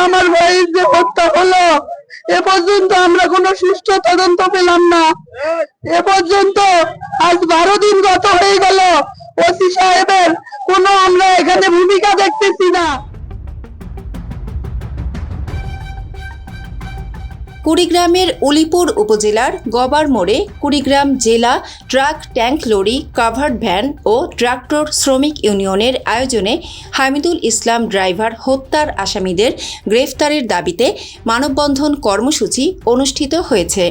আমার ভাইয়ের যে হত্যা হলো, এ পর্যন্ত আমরা কোনো সুষ্ঠু তদন্ত পেলাম না। এ পর্যন্ত আজ 12 দিন গত হয়ে গেল, ওসি সাহেবের কোনো আমরা এখানে ভূমিকা দেখতেছি না। কুড়িগ্রামের উলিপুর উপজেলার গবার মোড়ে কুড়িগ্রাম জেলা truck tank lorry covered van ও ট্রাক্টর শ্রমিক ইউনিয়নের আয়োজনে হামিদুল ইসলাম ড্রাইভার হত্যার আসামিদের গ্রেফতারের দাবিতে মানববন্ধন কর্মসূচি অনুষ্ঠিত হয়েছে।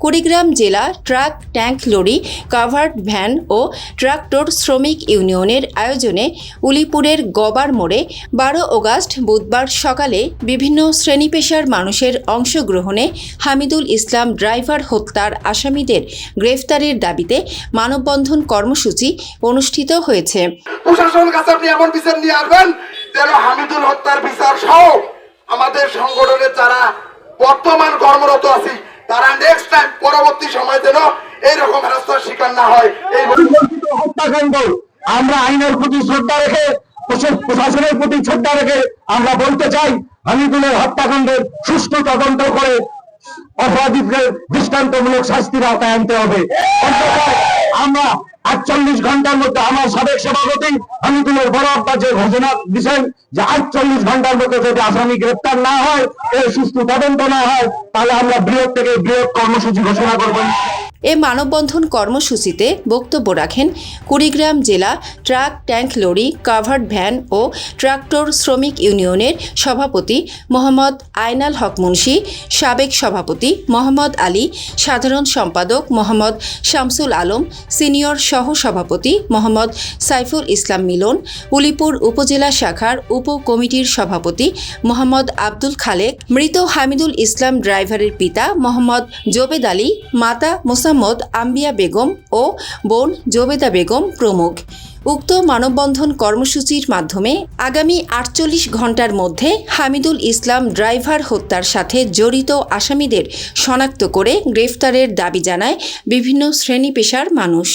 কুড়িগ্রাম জেলা truck tank lorry covered van ও ট্রাক্টর শ্রমিক ইউনিয়নের আয়োজনে উলিপুরের গবার মোড়ে 12 অগাস্ট বুধবার সকালে বিভিন্ন শ্রেণী পেশার মানুষের অংশগ্রহণে হামিদুল ইসলাম ড্রাইভার হত্যার আসামিদের গ্রেফতারের দাবিতে মানববন্ধন কর্মসূচি অনুষ্ঠিত হয়েছে। প্রশাসনের কাছে আপনি এমন বিচার নিয়ে আসবেন যেন হামিদুল হত্যার বিচার সহ আমাদের সংগঠনের যারা বর্তমান কর্মরত আছে তারা নেক্সট টাইম পরবর্তী সময় যেন এইরকম রাস্তার শিকার না হয়। এই হত্যাকাণ্ড আমরা আইনের প্রতি শ্রদ্ধা রেখে, প্রশাসনের প্রতি শ্রদ্ধা রেখে আমরা বলতে চাই, হামিদুলের হত্যাকাণ্ডের সুষ্ঠু তদন্ত করে অপরাধীদের দৃষ্টান্তমূলক শাস্তির আওতায় আনতে হবে। আমরা 48 ঘন্টার মধ্যে, আমার সাবেক সভাপতি হামিদুলের বড় আব্বা যে ঘোষণা দিচ্ছেন যে 48 ঘন্টার মধ্যে যদি আসামি গ্রেপ্তার না হয়, এর সুষ্ঠু তদন্ত না হয়, তাহলে আমরা বৃহৎ থেকে বৃহৎ কর্মসূচি ঘোষণা করব। এ মানববন্ধন কর্মসূচিতে বক্তব্য রাখেন কুড়িগ্রাম জেলা truck tank lorry covered van ও ট্রাক্টর শ্রমিক ইউনিয়নের সভাপতি মোহাম্মদ আইনাল হক মুন্সি, সাবেক সভাপতি মোহাম্মদ আলী, সাধারণ সম্পাদক মোহাম্মদ শামসুল আলম, সিনিয়র সহ সভাপতি মোহাম্মদ সাইফুল ইসলাম মিলন, উলিপুর উপজেলা শাখার উপ কমিটির সভাপতি মোহাম্মদ আব্দুল খালেক, মৃত হামিদুল ইসলাম ড্রাইভারের পিতা মোহাম্মদ জোবেদ আলী, মাতা মোসাম্মদ আম্বিয়া বেগম ও বোন জোবেদা বেগম প্রমুখ। উক্ত মানববন্ধন কর্মসূচির মাধ্যমে আগামী 48 ঘণ্টার মধ্যে হামিদুল ইসলাম ড্রাইভার হত্যার সাথে জড়িত আসামিদের শনাক্ত করে গ্রেফতারের দাবি জানায় বিভিন্ন শ্রেণী পেশার মানুষ।